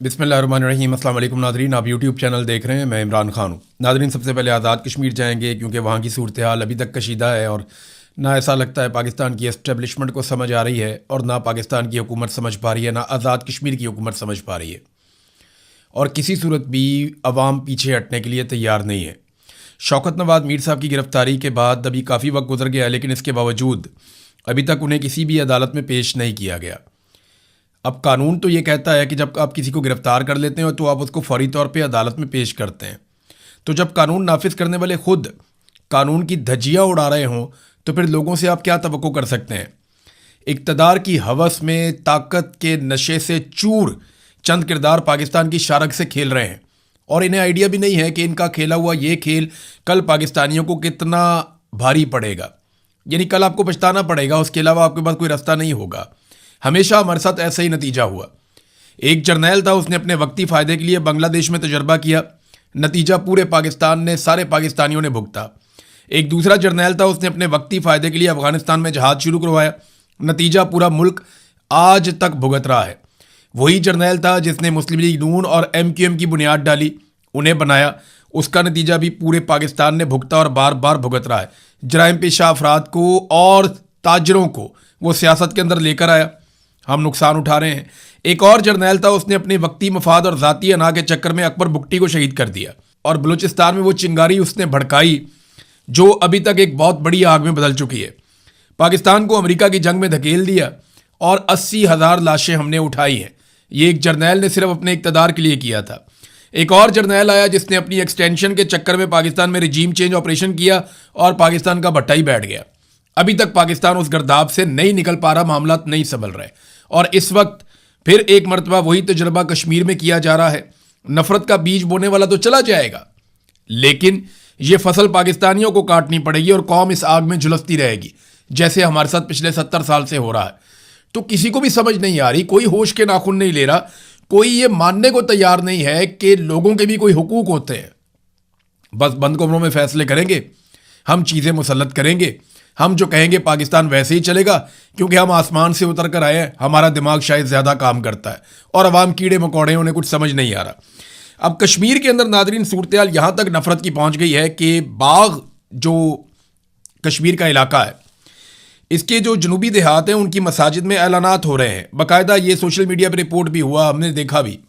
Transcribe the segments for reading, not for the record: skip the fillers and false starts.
बिस्मिल्लाहिर्रहमानिर्रहीम। अस्सलाम वालेकुम नादरीन, आप यूट्यूब चैनल देख रहे हैं। मैं इमरान खान हूँ। नादरीन, सबसे पहले आज़ाद कश्मीर जाएंगे क्योंकि वहाँ की सूरत हाल अभी तक कशीदा है और ना ऐसा लगता है पाकिस्तान की एस्टेब्लिशमेंट को समझ आ रही है और ना पाकिस्तान की हुकूमत समझ पा रही है, ना आज़ाद कश्मीर की हुकूमत समझ पा रही है और किसी सूरत भी अवाम पीछे हटने के लिए तैयार नहीं है। शौकत नवाज़ मीर साहब की गिरफ़्तारी के बाद अभी काफ़ी वक्त गुजर गया है, लेकिन इसके बावजूद अभी तक उन्हें किसी भी अदालत में पेश नहीं किया गया। अब कानून तो ये कहता है कि जब आप किसी को गिरफ्तार कर लेते हो तो आप उसको फौरी तौर पे अदालत में पेश करते हैं। तो जब कानून नाफिज करने वाले खुद कानून की धज्जियाँ उड़ा रहे हों तो फिर लोगों से आप क्या तवक्को कर सकते हैं। इक़्तिदार की हवस में ताकत के नशे से चूर चंद किरदार पाकिस्तान की शारक से खेल रहे हैं और इन्हें आइडिया भी नहीं है कि इनका खेला हुआ ये खेल कल पाकिस्तानियों को कितना भारी पड़ेगा। यानी कल आपको पछताना पड़ेगा, उसके अलावा आपके पास कोई रास्ता नहीं होगा। हमेशा हमारे साथ ऐसा ही नतीजा हुआ। एक जर्नैल था, उसने अपने वक्ती फ़ायदे के लिए बांग्लादेश में तजर्बा किया, नतीजा पूरे पाकिस्तान ने, सारे पाकिस्तानियों ने भुगता। एक दूसरा जर्नैल था, उसने अपने वक्ती फ़ायदे के लिए अफ़गानिस्तान में जहाज़ शुरू करवाया, नतीजा पूरा मुल्क आज तक भुगत रहा है। वही जर्नैल था जिसने मुस्लिम लीग नून और MQM की बुनियाद डाली, उन्हें बनाया, उसका नतीजा भी पूरे पाकिस्तान ने भुगता और बार बार भुगत रहा है। जराइम पेशा अफराद को और ताजरों को वो सियासत के अंदर लेकर आया, हम नुकसान उठा रहे हैं। एक और जर्नैल था, उसने अपने वक्ती मफाद और ज़ाती अना के चक्कर में अकबर बुगटी को शहीद कर दिया और बलूचिस्तान में वो चिंगारी उसने भड़काई जो अभी तक एक बहुत बड़ी आग में बदल चुकी है। पाकिस्तान को अमेरिका की जंग में धकेल दिया और 80,000 लाशें हमने उठाई हैं। ये एक जर्नैल ने सिर्फ अपने इक़्तिदार के लिए किया था। एक और जर्नैल आया जिसने अपनी एक्सटेंशन के चक्कर में पाकिस्तान में रिजीम चेंज ऑपरेशन किया और पाकिस्तान का भट्टा ही बैठ गया। अभी तक पाकिस्तान उस गर्दाब से नहीं निकल पा रहा, मामला नहीं संभल रहे और इस वक्त फिर एक मरतबा वही तजुर्बा कश्मीर में किया जा रहा है। नफरत का बीज बोने वाला तो चला जाएगा, लेकिन ये फसल पाकिस्तानियों को काटनी पड़ेगी और कौम इस आग में झुलसती रहेगी, जैसे हमारे साथ पिछले 70 साल से हो रहा है। तो किसी को भी समझ नहीं आ रही, कोई होश के नाखून नहीं ले रहा, कोई ये मानने को तैयार नहीं है कि लोगों के भी कोई हुकूक होते हैं। बस बंद कमरों में फैसले करेंगे, हम चीज़ें मुसल्लत करेंगे, हम जो कहेंगे पाकिस्तान वैसे ही चलेगा क्योंकि हम आसमान से उतर कर आए हैं, हमारा दिमाग शायद ज़्यादा काम करता है और अवाम कीड़े मकोड़े, उन्हें कुछ समझ नहीं आ रहा। अब कश्मीर के अंदर नादरीन सूरत हाल यहाँ तक नफरत की पहुँच गई है कि बाग जो कश्मीर का इलाका है, इसके जो जनूबी देहात हैं उनकी मसाजिद में ऐलानात हो रहे हैं। बाकायदा ये सोशल मीडिया पर रिपोर्ट भी हुआ, हमने देखा भी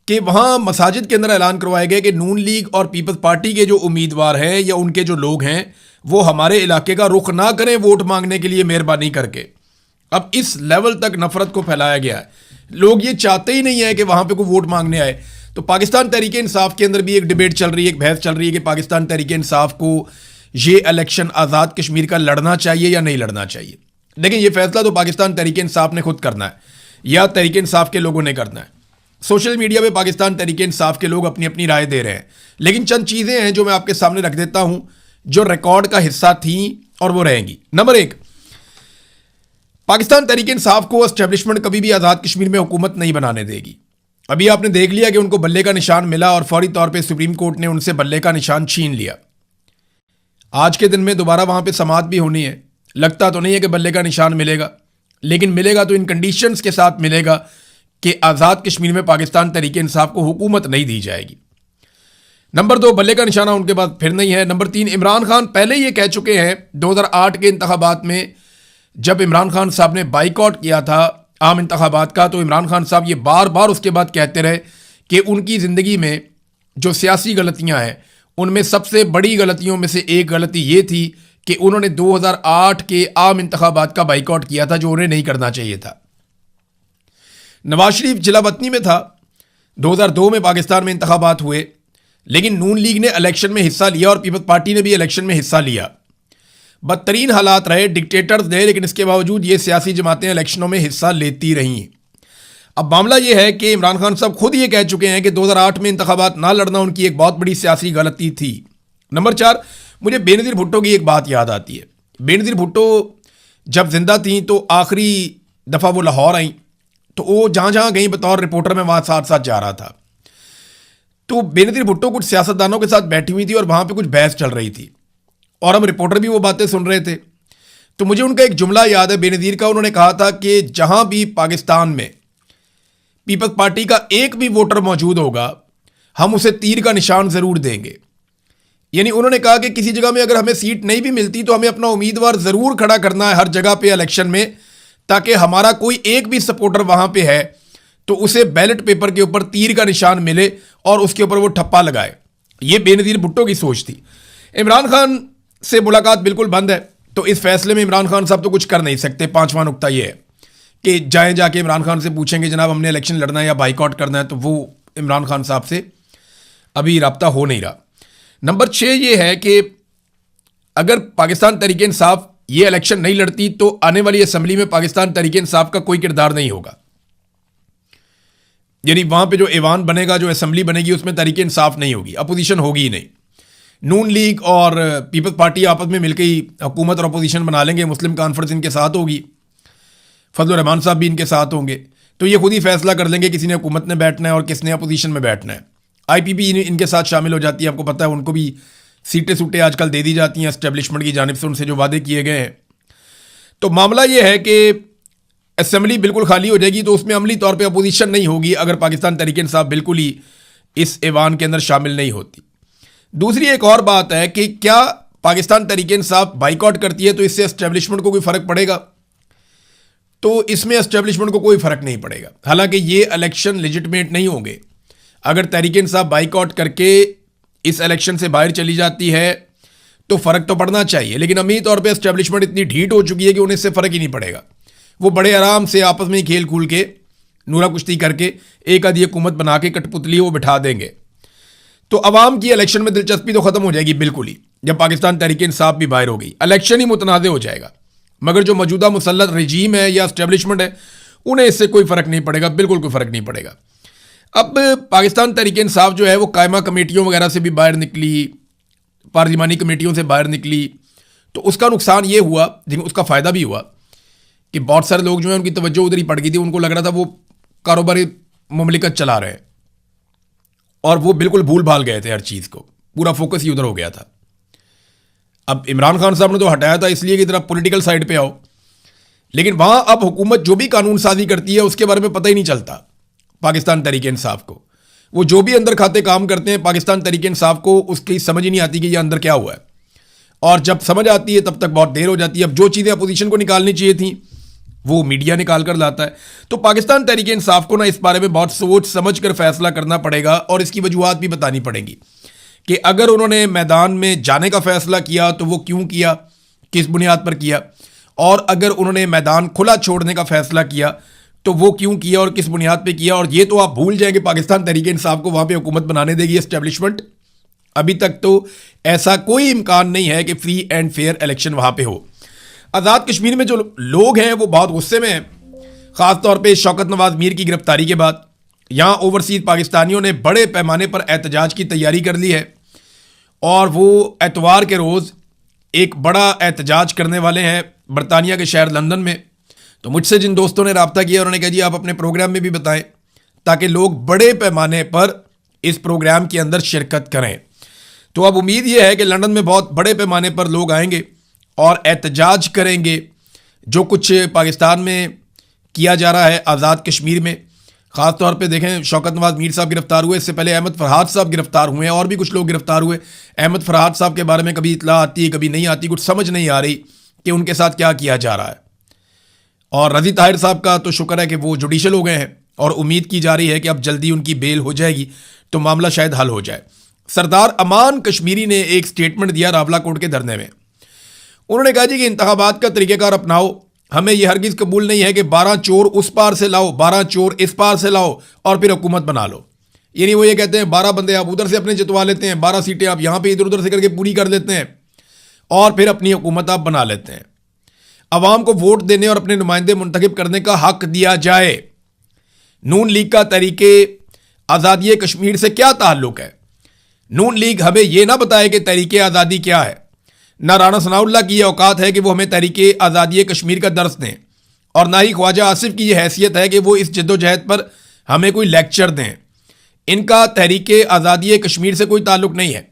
कि वहाँ मसाजिद के अंदर ऐलान करवाया गया कि नून लीग और पीपल्स पार्टी के जो उम्मीदवार हैं या उनके जो लोग हैं वो हमारे इलाके का रुख ना करें वोट मांगने के लिए, मेहरबानी करके। अब इस लेवल तक नफरत को फैलाया गया है, लोग ये चाहते ही नहीं है कि वहाँ पे कोई वोट मांगने आए। तो पाकिस्तान तहरीक इंसाफ के अंदर भी एक डिबेट चल रही है, एक बहस चल रही है कि पाकिस्तान तहरीक इंसाफ को ये इलेक्शन आज़ाद कश्मीर का लड़ना चाहिए या नहीं लड़ना चाहिए। लेकिन ये फैसला तो पाकिस्तान तहरीक इंसाफ ने खुद करना है या तहरीक इंसाफ के लोगों ने करना है। सोशल मीडिया पे पाकिस्तान तहरीक इंसाफ के लोग अपनी अपनी राय दे रहे हैं, लेकिन चंद चीज़ें हैं जो मैं आपके सामने रख देता हूं जो रिकॉर्ड का हिस्सा थी और वो रहेंगी। नंबर 1, पाकिस्तान तहरीक इंसाफ को एस्टेब्लिशमेंट कभी भी आज़ाद कश्मीर में हुकूमत नहीं बनाने देगी। अभी आपने देख लिया कि उनको बल्ले का निशान मिला और फौरी तौर पे सुप्रीम कोर्ट ने उनसे बल्ले का निशान छीन लिया। आज के दिन में दोबारा वहां पे समाअत भी होनी है। लगता तो नहीं है कि बल्ले का निशान मिलेगा, लेकिन मिलेगा तो इन कंडीशंस के साथ मिलेगा कि आज़ाद कश्मीर में पाकिस्तान तहरीक इंसाफ को हुकूमत नहीं दी जाएगी। नंबर 2, बल्ले का निशाना उनके पास फिर नहीं है। नंबर 3, इमरान खान पहले ये कह चुके हैं 2008 के इंतखाबात में, जब इमरान खान साहब ने बाइकआउट किया था आम इंतखाबात का, तो इमरान खान साहब ये बार बार उसके बाद कहते रहे कि उनकी ज़िंदगी में जो सियासी गलतियां हैं उनमें सबसे बड़ी गलतियों में से एक गलती ये थी कि उन्होंने 2008 के आम इंतखाबात का बाइकआउट किया था, जो उन्हें नहीं करना चाहिए था। नवाज शरीफ जिला वतनी में था, 2002 में पाकिस्तान में इंतखाबात हुए, लेकिन नून लीग ने इलेक्शन में हिस्सा लिया और पीपल्स पार्टी ने भी इलेक्शन में हिस्सा लिया। बदतरीन हालात रहे, डिक्टेटर्स रहे, लेकिन इसके बावजूद ये सियासी जमातें इलेक्शनों में हिस्सा लेती रहीं। अब मामला ये है कि इमरान खान साहब खुद ये कह चुके हैं कि 2008 में इंतखाबात ना लड़ना उनकी एक बहुत बड़ी सियासी गलती थी। नंबर 4, मुझे बेनज़ीर भुट्टो की एक बात याद आती है। बेनज़ीर भुट्टो जब जिंदा थी तो आखिरी दफ़ा वो लाहौर आई, तो वो जहाँ जहाँ गई बतौर रिपोर्टर में वहाँ साथ साथ जा रहा था। तो बेनज़ीर भुट्टो कुछ सियासतदानों के साथ बैठी हुई थी और वहाँ पे कुछ बहस चल रही थी और हम रिपोर्टर भी वो बातें सुन रहे थे। तो मुझे उनका एक जुमला याद है बेनज़ीर का, उन्होंने कहा था कि जहाँ भी पाकिस्तान में पीपल्स पार्टी का एक भी वोटर मौजूद होगा, हम उसे तीर का निशान जरूर देंगे। यानी उन्होंने कहा कि किसी जगह में अगर हमें सीट नहीं भी मिलती तो हमें अपना उम्मीदवार जरूर खड़ा करना है हर जगह पे इलेक्शन में, ताकि हमारा कोई एक भी सपोर्टर वहां पे है तो उसे बैलेट पेपर के ऊपर तीर का निशान मिले और उसके ऊपर वो ठप्पा लगाए। ये बेनजीर भुट्टो की सोच थी। इमरान खान से मुलाकात बिल्कुल बंद है, तो इस फैसले में इमरान खान साहब तो कुछ कर नहीं सकते। पांचवा नुकता ये है कि जाके इमरान खान से पूछेंगे जनाब हमने इलेक्शन लड़ना है या बाइकआउट करना है, तो वो इमरान खान साहब से अभी रब्ता हो नहीं रहा। नंबर 6 ये है कि अगर पाकिस्तान तहरीक इंसाफ ये इलेक्शन नहीं लड़ती तो आने वाली असेंबली में पाकिस्तान तहरीक इंसाफ का कोई किरदार नहीं होगा। यानी वहां पे जो ऐवान बनेगा, जो असेंबली बनेगी, उसमें तहरीक इंसाफ नहीं होगी, अपोजिशन होगी ही नहीं। नून लीग और पीपल्स पार्टी आपस में मिलकर ही हुकूमत और अपोजिशन बना लेंगे। मुस्लिम कॉन्फ्रेंस इनके साथ होगी, फजल रहमान साहब भी इनके साथ होंगे, तो ये खुद ही फैसला कर लेंगे किसी ने हुकूमत में बैठना है और किसने अपोजिशन में बैठना है। IPP इनके साथ शामिल हो जाती है। आपको पता है उनको भी सीटें सूटें आजकल दे दी जाती हैं एस्टेब्लिशमेंट की जानिब से, उनसे जो वादे किए गए हैं। तो मामला ये है कि असेंबली बिल्कुल खाली हो जाएगी, तो उसमें अमली तौर पे अपोजिशन नहीं होगी अगर पाकिस्तान तहरीक इंसाफ बिल्कुल ही इस ऐवान के अंदर शामिल नहीं होती। दूसरी एक और बात है कि क्या पाकिस्तान तहरीक इंसाफ बाइकआउट करती है तो इससे एस्टेब्लिशमेंट को कोई फर्क पड़ेगा? तो इसमें एस्टेब्लिशमेंट को कोई फर्क नहीं पड़ेगा। हालांकि ये इलेक्शन लेजिटिमेट नहीं होंगे। अगर तहरीक इंसाफ बाइकआउट करके इस इलेक्शन से बाहर चली जाती है तो फर्क तो पड़ना चाहिए, लेकिन अमीर तौर पे एस्टेब्लिशमेंट इतनी ढीठ हो चुकी है कि उन्हें इससे फर्क ही नहीं पड़ेगा। वो बड़े आराम से आपस में खेल खूल के नूरा कुश्ती करके एक आधी हुकूमत बना के कठपुतली वो बिठा देंगे। तो अवाम की इलेक्शन में दिलचस्पी तो खत्म हो जाएगी बिल्कुल ही, जब पाकिस्तान तहरीक इंसाफ भी बाहर हो गई। इलेक्शन ही मुतनाज़ हो जाएगा। मगर जो मौजूदा मुसल्लत रजीम है या एस्टेब्लिशमेंट है, उन्हें इससे कोई फर्क नहीं पड़ेगा, बिल्कुल कोई फर्क नहीं पड़ेगा। अब पाकिस्तान तहरीक इंसाफ जो है वो कायमा कमेटियों वगैरह से भी बाहर निकली, पार्लिमानी कमेटियों से बाहर निकली, तो उसका नुकसान ये हुआ, लेकिन उसका फ़ायदा भी हुआ कि बहुत सारे लोग जो हैं उनकी तवज्जो उधर ही पड़ गई थी। उनको लग रहा था वो कारोबारी मुमलिकत चला रहे हैं और वो बिल्कुल भूल भाल गए थे हर चीज़ को, पूरा फोकस ही उधर हो गया था। अब इमरान खान साहब ने तो हटाया था इसलिए कि जरा पॉलिटिकल साइड पे आओ, लेकिन वहाँ अब हुकूमत जो भी कानून साजी करती है उसके बारे में पता ही नहीं चलता पाकिस्तान तहरीक इंसाफ को। वो जो भी अंदर खाते काम करते हैं, पाकिस्तान तहरीक इंसाफ को उसकी समझ ही नहीं आती कि ये अंदर क्या हुआ है, और जब समझ आती है तब तक बहुत देर हो जाती है। अब जो चीज़ें अपोजिशन को निकालनी चाहिए थी वो मीडिया निकाल कर लाता है। तो पाकिस्तान तहरीक इंसाफ को ना इस बारे में बहुत सोच समझ कर फैसला करना पड़ेगा और इसकी वजूहात भी बतानी पड़ेंगी कि अगर उन्होंने मैदान में जाने का फैसला किया तो वो क्यों किया, किस बुनियाद पर किया, और अगर उन्होंने मैदान खुला छोड़ने का फैसला किया तो वो क्यों किया और किस बुनियाद पे किया। और ये तो आप भूल जाएंगे पाकिस्तान तहरीक इंसाफ को वहाँ पे हुकूमत बनाने देगी एस्टेब्लिशमेंट। अभी तक तो ऐसा कोई इम्कान नहीं है कि फ्री एंड फेयर इलेक्शन वहाँ पे हो। आज़ाद कश्मीर में जो लोग हैं वो बहुत गुस्से में हैं, ख़ासतौर पे शौकत नवाज मीर की गिरफ्तारी के बाद। यहाँ ओवरसीज पाकिस्तानियों ने बड़े पैमाने पर एहतजाज की तैयारी कर ली है और वो एतवार के रोज़ एक बड़ा एहतजाज करने वाले हैं बरतानिया के शहर लंदन में। तो मुझसे जिन दोस्तों ने रब्ता किया उन्होंने कहा जी आप अपने प्रोग्राम में भी बताएं ताकि लोग बड़े पैमाने पर इस प्रोग्राम के अंदर शिरकत करें। तो अब उम्मीद यह है कि लंदन में बहुत बड़े पैमाने पर लोग आएंगे और एहतजाज करेंगे जो कुछ पाकिस्तान में किया जा रहा है आज़ाद कश्मीर में। ख़ास तौर पे देखें शौकत नवाज मीर साहब गिरफ्तार हुए, इससे पहले अहमद फरहाद साहब गिरफ्तार हुए हैं और भी कुछ लोग गिरफ्तार हुए। अहमद फरहाद साहब के बारे में कभी इतला आती है कभी नहीं आती, कुछ समझ नहीं आ रही कि उनके साथ क्या किया जा रहा है। और रज़ी ताहिर साहब का तो शुक्र है कि वो जुडिशल हो गए हैं और उम्मीद की जा रही है कि अब जल्दी उनकी बेल हो जाएगी तो मामला शायद हल हो जाए। सरदार अमान कश्मीरी ने एक स्टेटमेंट दिया रावलाकोट के धरने में। उन्होंने कहा जी कि इंतखाबात का तरीक़ेकार अपनाओ, हमें यह हरगिज़ कबूल नहीं है कि 12 चोर उस पार से लाओ 12 चोर इस पार से लाओ और फिर हुकूमत बना लो। यानी वो ये कहते हैं 12 बंदे आप उधर से अपने जितवा लेते हैं, 12 सीटें आप यहाँ पे इधर उधर से करके पूरी कर लेते हैं और फिर अपनी हुकूमत आप बना लेते हैं। अवाम को वोट देने और अपने नुमाइंदे मुंतखब करने का हक दिया जाए। नून लीग का तरीके आज़ादी कश्मीर से क्या ताल्लुक है? नून लीग हमें यह ना बताए कि तरीके आज़ादी क्या है। ना राणा सनाउल्लाह की यह औकात है कि वो हमें तरीके आज़ादी कश्मीर का दर्स दें और ना ही ख्वाजा आसिफ की यह हैसियत है कि वो इस जद्दोजहद पर हमें कोई लेक्चर दें। इनका तहरीके आज़ादी कश्मीर से कोई ताल्लुक नहीं है।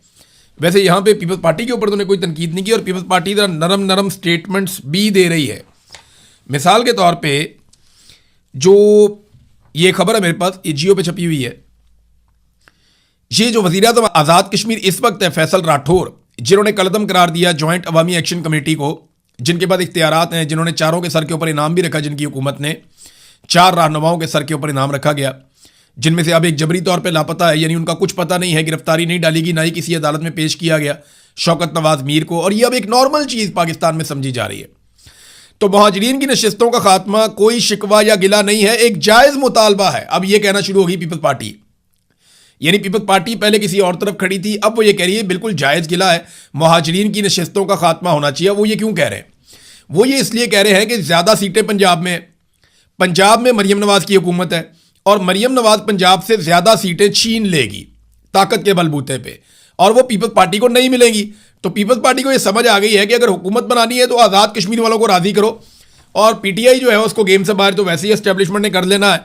वैसे यहाँ पे पीपल्स पार्टी के ऊपर तो उन्होंने कोई तनकीद नहीं की और पीपल्स पार्टी जरा नरम नरम स्टेटमेंट्स भी दे रही है। मिसाल के तौर पे जो ये खबर है मेरे पास, ये जियो पे छपी हुई है। ये जो वज़ीर-ए-आज़म आज़ाद कश्मीर इस वक्त है फैसल राठौर, जिन्होंने कलअदम करार दिया जॉइंट अवामी एक्शन कमेटी को, जिनके पास इख्तियारात हैं, जिन्होंने चारों के सर के ऊपर इनाम भी रखा, जिनकी हुकूमत ने 4 रहनुमाओं के सर के ऊपर इनाम रखा गया, जिनमें से अब एक जबरी तौर पे लापता है, यानी उनका कुछ पता नहीं है, गिरफ्तारी नहीं डाली गई, ना ही किसी अदालत में पेश किया गया शौकत नवाज मीर को, और ये अब एक नॉर्मल चीज़ पाकिस्तान में समझी जा रही है। तो मुहाजिरीन की नशिस्तों का खात्मा कोई शिकवा या गिला नहीं है, एक जायज़ मुतालबा है। अब ये कहना शुरू होगी पीपल्स पार्टी, यानी पीपल्स पार्टी पहले किसी और तरफ खड़ी थी, अब वो ये कह रही है बिल्कुल जायज़ गिला है, मुहाजिरीन की नशिस्तों का खात्मा होना चाहिए। वो ये क्यों कह रहे हैं? वो ये इसलिए कह रहे हैं कि ज़्यादा सीटें पंजाब में मरियम नवाज की हुकूमत है, और मरियम नवाज पंजाब से ज़्यादा सीटें छीन लेगी ताकत के बलबूते पे, और वो पीपल्स पार्टी को नहीं मिलेंगी। तो पीपल्स पार्टी को ये समझ आ गई है कि अगर हुकूमत बनानी है तो आज़ाद कश्मीर वालों को राज़ी करो, और पीटीआई जो है उसको गेम से बाहर तो वैसे ही एस्टेब्लिशमेंट ने कर लेना है।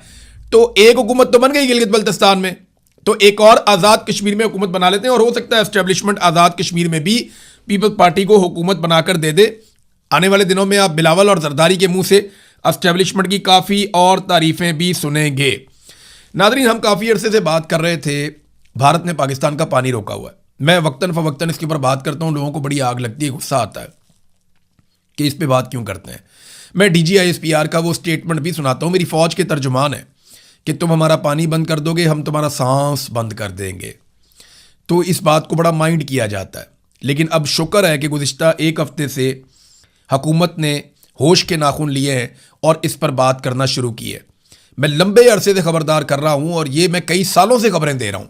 तो एक हुकूमत तो बन गई गिलगित बल्तिस्तान में, तो एक और आज़ाद कश्मीर में हुकूमत बना लेते हैं, और हो सकता है एस्टेब्लिशमेंट आज़ाद कश्मीर में भी पीपल्स पार्टी को हुकूमत बनाकर दे दे। आने वाले दिनों में आप बिलावल और जरदारी के मुंह से एस्टेब्लिशमेंट की काफ़ी और तारीफ़ें भी सुनेंगे। नादरीन, हम काफ़ी अरसे से बात कर रहे थे, भारत ने पाकिस्तान का पानी रोका हुआ है। मैं वक्तन फ़वक्तन इसके ऊपर बात करता हूँ, लोगों को बड़ी आग लगती है, गुस्सा आता है कि इस पर बात क्यों करते हैं। मैं DGISPR का वो स्टेटमेंट भी सुनाता हूँ, मेरी फ़ौज के तर्जुमान है कि तुम हमारा पानी बंद कर दोगे, हम तुम्हारा सांस बंद कर देंगे। तो इस बात को बड़ा माइंड किया जाता है, लेकिन अब शुक्र है कि गुज़िश्ता एक हफ़्ते से हुकूमत ने होश के नाखून लिए हैं और इस पर बात करना शुरू की है। मैं लंबे अरसे से खबरदार कर रहा हूँ, और ये मैं कई सालों से खबरें दे रहा हूँ।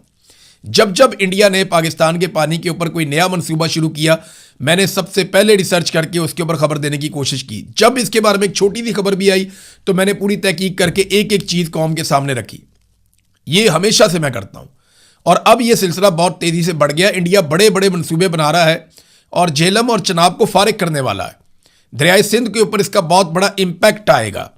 जब इंडिया ने पाकिस्तान के पानी के ऊपर कोई नया मंसूबा शुरू किया, मैंने सबसे पहले रिसर्च करके उसके ऊपर खबर देने की कोशिश की। जब इसके बारे में एक छोटी सी खबर भी आई तो मैंने पूरी तहकीक करके एक एक चीज़ कौम के सामने रखी। ये हमेशा से मैं करता हूँ, और अब ये सिलसिला बहुत तेज़ी से बढ़ गया। इंडिया बड़े बड़े मंसूबे बना रहा है और झेलम और चनाब को फारिग करने वाला है। दरियाए सिंध के ऊपर इसका बहुत बड़ा इम्पैक्ट आएगा,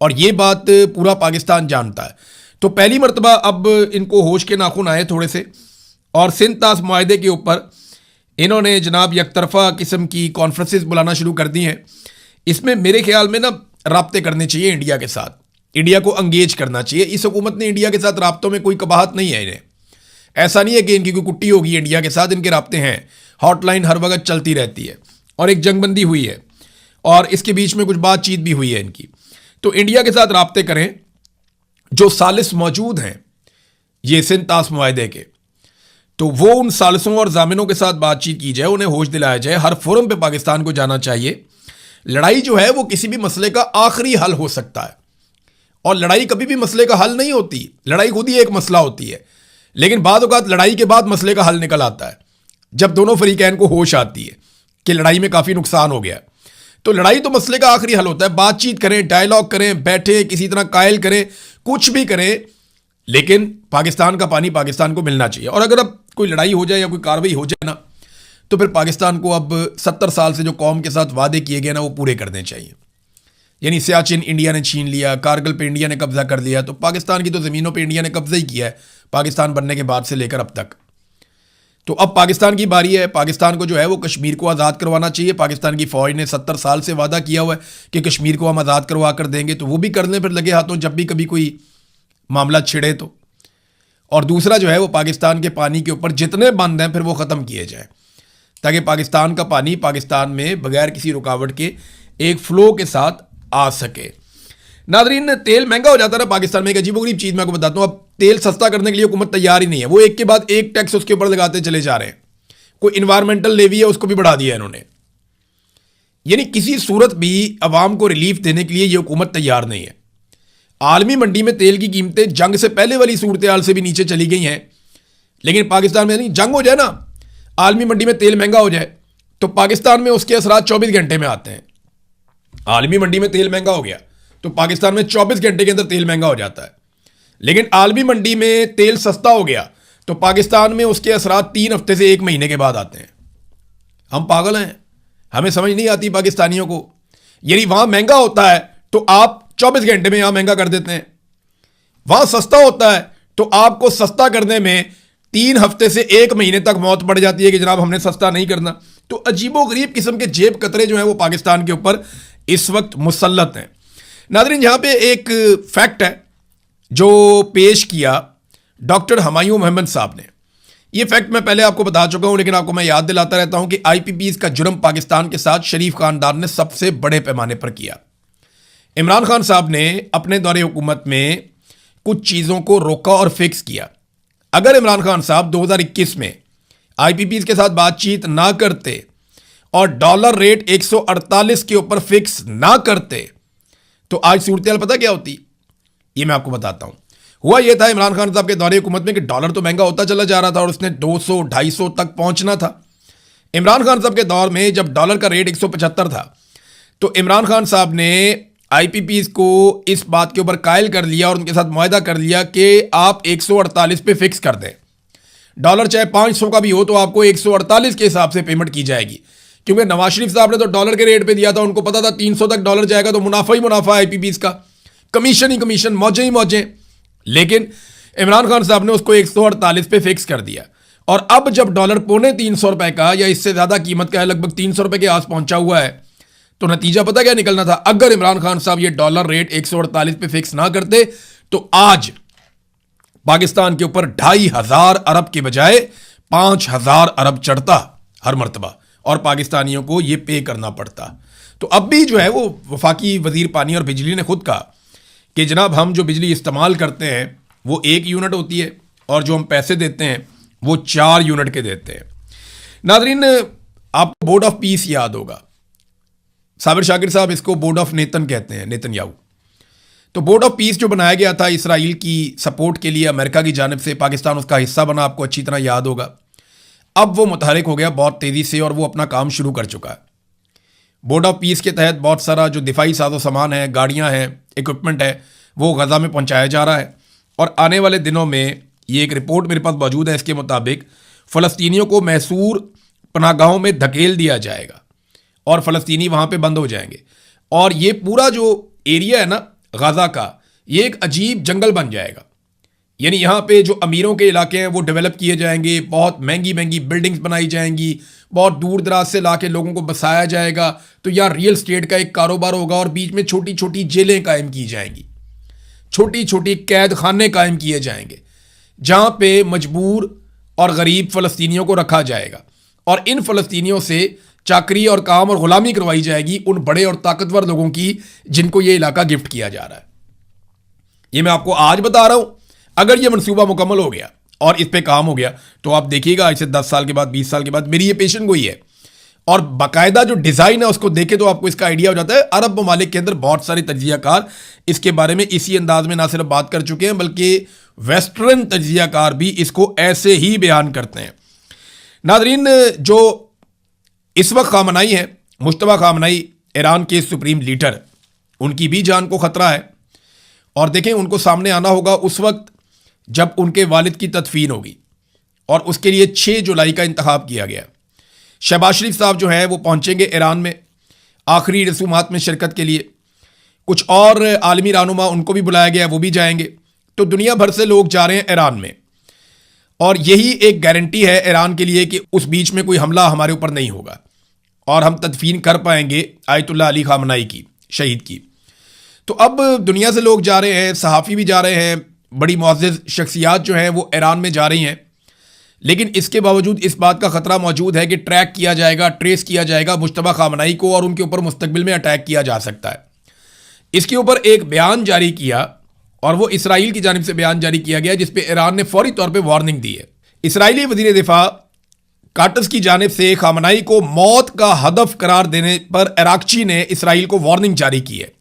और ये बात पूरा पाकिस्तान जानता है। तो पहली मरतबा अब इनको होश के नाखून आए थोड़े से, और सिंध तास मुआहदे के ऊपर इन्होंने जनाब यकतरफा किस्म की कॉन्फ्रेंसेस बुलाना शुरू कर दी हैं। इसमें मेरे ख्याल में ना राब्ते करने चाहिए इंडिया के साथ, इंडिया को अंगेज करना चाहिए। इस हुकूमत ने इंडिया के साथ राब्तों में कोई कबाहत नहीं है इन्हें। ऐसा नहीं है कि इनकी कोई कुट्टी होगी इंडिया के साथ, इनके राब्ते हैं, हॉटलाइन हर वक्त चलती रहती है, और एक जंगबंदी हुई है, और इसके बीच में कुछ बातचीत भी हुई है इनकी। तो इंडिया के साथ राब्ते करें, जो सालिस मौजूद हैं ये सिंध तास मुआहदे के, तो वो उन सालिसों और जामिनों के साथ बातचीत की जाए, उन्हें होश दिलाया जाए। हर फोरम पे पाकिस्तान को जाना चाहिए। लड़ाई जो है वो किसी भी मसले का आखिरी हल हो सकता है, और लड़ाई कभी भी मसले का हल नहीं होती। लड़ाई खुद ही एक मसला होती है, लेकिन बाद औक़ात लड़ाई के बाद मसले का हल निकल आता है, जब दोनों फरीकैन को होश आती है कि लड़ाई में काफ़ी नुकसान हो गया। तो लड़ाई तो मसले का आखिरी हल होता है। बातचीत करें, डायलॉग करें, बैठे किसी तरह कायल करें, कुछ भी करें, लेकिन पाकिस्तान का पानी पाकिस्तान को मिलना चाहिए। और अगर अब कोई लड़ाई हो जाए या कोई कार्रवाई हो जाए ना, तो फिर पाकिस्तान को अब 70 साल से जो कौम के साथ वादे किए गए ना, वो पूरे करने चाहिए। यानी सियाचिन इंडिया ने छीन लिया, कारगिल पे इंडिया ने कब्जा कर लिया, तो पाकिस्तान की तो ज़मीनों पे इंडिया ने कब्जा ही किया है पाकिस्तान बनने के बाद से लेकर अब तक। तो अब पाकिस्तान की बारी है। पाकिस्तान को जो है वो कश्मीर को आज़ाद करवाना चाहिए। पाकिस्तान की फ़ौज ने 70 साल से वादा किया हुआ है कि कश्मीर को हम आज़ाद करवा कर देंगे, तो वो भी करने पर लगे हाथों जब भी कभी कोई मामला छिड़े तो। और दूसरा जो है वो पाकिस्तान के पानी के ऊपर जितने बंद हैं फिर वो ख़त्म किए जाएँ, ताकि पाकिस्तान का पानी पाकिस्तान में बगैर किसी रुकावट के एक फ़्लो के साथ आ सके। नादरीन, तेल महंगा हो जाता है ना पाकिस्तान में। एक अजीबोगरीब चीज़ मैं आपको बताता हूँ, अब तेल सस्ता करने के लिए हुकूमत तैयार ही नहीं है। वो एक के बाद एक टैक्स उसके ऊपर लगाते चले जा रहे हैं। कोई इन्वायरमेंटल लेवी है उसको भी बढ़ा दिया इन्होंने। यानी किसी सूरत भी अवाम को रिलीफ देने के लिए ये हुकूमत तैयार नहीं है। आलमी मंडी में तेल की कीमतें जंग से पहले वाली सूरत हाल से भी नीचे चली गई हैं, लेकिन पाकिस्तान में नहीं। जंग हो जाए ना, आलमी मंडी में तेल महंगा हो जाए, तो पाकिस्तान में उसके असरात 24 घंटे में आते हैं। आलमी मंडी में तेल महंगा हो गया तो पाकिस्तान में 24 घंटे के अंदर तेल महंगा हो जाता है। लेकिन आलमी मंडी में तेल सस्ता हो गया तो पाकिस्तान में उसके असरात 3 हफ्ते से 1 महीने के बाद आते हैं। हम पागल हैं, हमें समझ नहीं आती पाकिस्तानियों को। यानी वहां महंगा होता है तो आप 24 घंटे में यहां महंगा कर देते हैं, वहां सस्ता होता है तो आपको सस्ता करने में 3 हफ्ते से 1 महीने तक मौत पड़ जाती है कि जनाब हमने सस्ता नहीं करना। तो अजीबो गरीब किस्म के जेब कतरे जो हैं वो पाकिस्तान के ऊपर इस वक्त मुसल्लत हैं। नाज़रीन, यहाँ पे एक फैक्ट है जो पेश किया डॉक्टर हुमायूं मोहम्मद साहब ने। ये फैक्ट मैं पहले आपको बता चुका हूं, लेकिन आपको मैं याद दिलाता रहता हूं कि आईपीपीज का जुर्म पाकिस्तान के साथ शरीफ खानदान ने सबसे बड़े पैमाने पर किया। इमरान खान साहब ने अपने दौरे हुकूमत में कुछ चीज़ों को रोका और फिक्स किया। अगर इमरान खान साहब 2021 में आईपीपीज के साथ बातचीत ना करते और डॉलर रेट 148 के ऊपर फिक्स ना करते तो आज सूरत पता क्या होती, ये मैं आपको बताता हूं। हुआ यह था इमरान खान साहब के दौरे हुकूमत में कि डॉलर तो महंगा होता चला जा रहा था और उसने 200-250 तक पहुंचना था। इमरान खान साहब के दौर में जब डॉलर का रेट 175 था तो इमरान खान साहब ने आईपीपीज को इस बात के ऊपर कायल कर लिया और उनके साथ मुआहदा कर लिया कि आप 148 पे फिक्स कर दें। डॉलर चाहे 500 का भी हो तो आपको 148 के हिसाब से पेमेंट की जाएगी, क्योंकि नवाज शरीफ साहब ने तो डॉलर के रेट पे दिया था, उनको पता था 300 तक डॉलर जाएगा तो मुनाफा ही मुनाफा आईपीपीज का, कमीशन ही कमीशन, मौजें ही मौजें। लेकिन इमरान खान साहब ने उसको 148 पे फिक्स कर दिया और अब जब डॉलर ₹350 का या इससे ज्यादा कीमत का है, लगभग ₹300 के आस पहुंचा हुआ है, तो नतीजा पता क्या निकलना था। अगर इमरान खान साहब ये डॉलर रेट 148 पे फिक्स ना करते तो आज पाकिस्तान के ऊपर 2500 अरब के बजाय 5000 अरब चढ़ता हर मर्तबा और पाकिस्तानियों को ये पे करना पड़ता। तो अब भी जो है वो वफाकी वजीर पानी और बिजली ने खुद कहा कि जनाब हम जो बिजली इस्तेमाल करते हैं वो 1 यूनिट होती है और जो हम पैसे देते हैं वो 4 यूनिट के देते हैं। नादरीन, आपको बोर्ड ऑफ पीस याद होगा, साबिर शाकिर साहब इसको बोर्ड ऑफ नेतन कहते हैं, नेतन्याहू। तो बोर्ड ऑफ पीस जो बनाया गया था इसराइल की सपोर्ट के लिए अमेरिका की जानिब से, पाकिस्तान उसका हिस्सा बना, आपको अच्छी तरह याद होगा। अब वो मुतहरिक हो गया बहुत तेज़ी से और वो अपना काम शुरू कर चुका है। बोर्ड ऑफ पीस के तहत बहुत सारा जो दिफाई साजो सामान है, गाड़ियाँ हैं, इक्विपमेंट है, वो गज़ा में पहुँचाया जा रहा है और आने वाले दिनों में ये एक रिपोर्ट मेरे पास मौजूद है, इसके मुताबिक फ़लस्तीनियों को मैसूर पनाहगाहों में धकेल दिया जाएगा और फ़लस्तीनी वहाँ पे बंद हो जाएंगे और ये पूरा जो एरिया है ना गज़ा का, ये एक अजीब जंगल बन जाएगा। यानी यहाँ पे जो अमीरों के इलाके हैं वो डेवलप किए जाएंगे, बहुत महंगी महंगी बिल्डिंग्स बनाई जाएंगी, बहुत दूर दराज से लाके लोगों को बसाया जाएगा। तो यहाँ रियल स्टेट का एक कारोबार होगा और बीच में छोटी छोटी जेलें कायम की जाएंगी, छोटी छोटी कैद खाने कायम किए जाएंगे जहाँ पे मजबूर और गरीब फ़लस्तीनियों को रखा जाएगा और इन फ़लस्तीनियों से चाकरी और काम और गुलामी करवाई जाएगी उन बड़े और ताकतवर लोगों की जिनको ये इलाका गिफ्ट किया जा रहा है। ये मैं आपको आज बता रहा हूं। अगर ये मनसूबा मुकम्मल हो गया और इस पे काम हो गया तो आप देखिएगा ऐसे 10 साल के बाद, 20 साल के बाद, मेरी ये पेशन गोई है और बाकायदा जो डिज़ाइन है उसको देखे तो आपको इसका आइडिया हो जाता है। अरब ममालिक के अंदर बहुत सारे तज्जियाकार इसके बारे में इसी अंदाज में ना सिर्फ बात कर चुके हैं बल्कि वेस्टर्न तज्जियाकार भी इसको ऐसे ही बयान करते हैं। नादरीन, जो इस वक्त खामनाई है, मुश्तबा खामनाई, ईरान के सुप्रीम लीडर, उनकी भी जान को ख़तरा है और देखें उनको सामने आना होगा उस वक्त जब उनके वालिद की तदफीन होगी और उसके लिए 6 जुलाई का इंतखाब किया गया। शहबाज शरीफ साहब जो हैं वो पहुंचेंगे ईरान में आखिरी रसूमात में शिरकत के लिए। कुछ और आलमी रहनुमा उनको भी बुलाया गया, वो भी जाएंगे। तो दुनिया भर से लोग जा रहे हैं ईरान में और यही एक गारंटी है ईरान के लिए कि उस बीच में कोई हमला हमारे ऊपर नहीं होगा और हम तदफीन कर पाएंगे आयतुल्लाह अली खामनाई की, शहीद की। तो अब दुनिया से लोग जा रहे हैं, सहाफ़ी भी जा रहे हैं, बड़ी मुअज़्ज़ज़ शख्सियात जो हैं वो ईरान में जा रही हैं। लेकिन इसके बावजूद इस बात का ख़तरा मौजूद है कि ट्रैक किया जाएगा, ट्रेस किया जाएगा मुश्तबा खामनाई को और उनके ऊपर मुस्तकबिल में अटैक किया जा सकता है। इसके ऊपर एक बयान जारी किया और वो इसराइल की जानिब से बयान जारी किया गया जिसपे ईरान ने फौरी तौर पे वार्निंग दी है। इसराइली वज़ीर दिफा काटस की जानिब से खामनाई को मौत का हदफ करार देने पर इराक़ची ने इसराइल को वार्निंग जारी की है।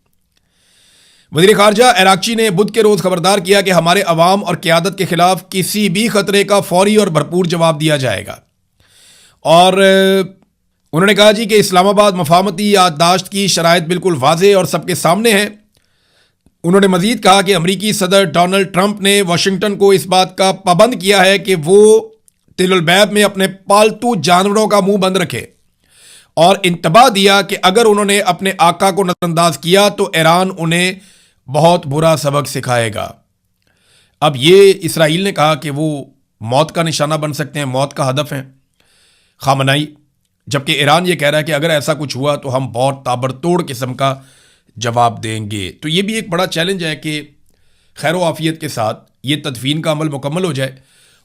वज़ीर ख़ारजा इराक़ची ने बुध के रोज़ खबरदार किया कि हमारे अवाम और क़यादत के ख़िलाफ़ किसी भी ख़तरे का फौरी और भरपूर जवाब दिया जाएगा। और उन्होंने कहा जी कि इस्लामाबाद मफाहमती याददाश्त की शराइत बिल्कुल वाज़ेह और सबके सामने है। उन्होंने मज़ीद कहा कि अमरीकी सदर डोनाल्ड ट्रंप ने वाशिंगटन को इस बात का पाबंद किया है कि वो तिल-उल-बैब में अपने पालतू जानवरों का मुंह बंद रखे और इंतबाह दिया कि अगर उन्होंने अपने आका को नज़रअंदाज किया तो ईरान उन्हें बहुत बुरा सबक सिखाएगा। अब ये इसराइल ने कहा कि वो मौत का निशाना बन सकते हैं, मौत का हदफ हैं खामनाई, जबकि ईरान ये कह रहा है कि अगर ऐसा कुछ हुआ तो हम बहुत ताबड़तोड़ किस्म का जवाब देंगे। तो ये भी एक बड़ा चैलेंज है कि खैर आफियत के साथ ये तदफीन का अमल मुकम्मल हो जाए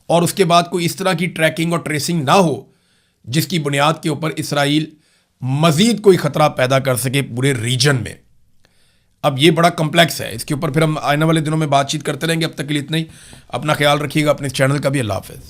और उसके बाद कोई इस तरह की ट्रैकिंग और ट्रेसिंग ना हो जिसकी बुनियाद के ऊपर इसराइल मज़ीद कोई ख़तरा पैदा कर सके पूरे रीजन में। अब ये बड़ा कम्प्लेक्स है, इसके ऊपर फिर हम आने वाले दिनों में बातचीत करते रहेंगे। अब तक के लिए इतना ही। अपना ख्याल रखिएगा, अपने चैनल का भी। अल्लाह हाफ़िज़।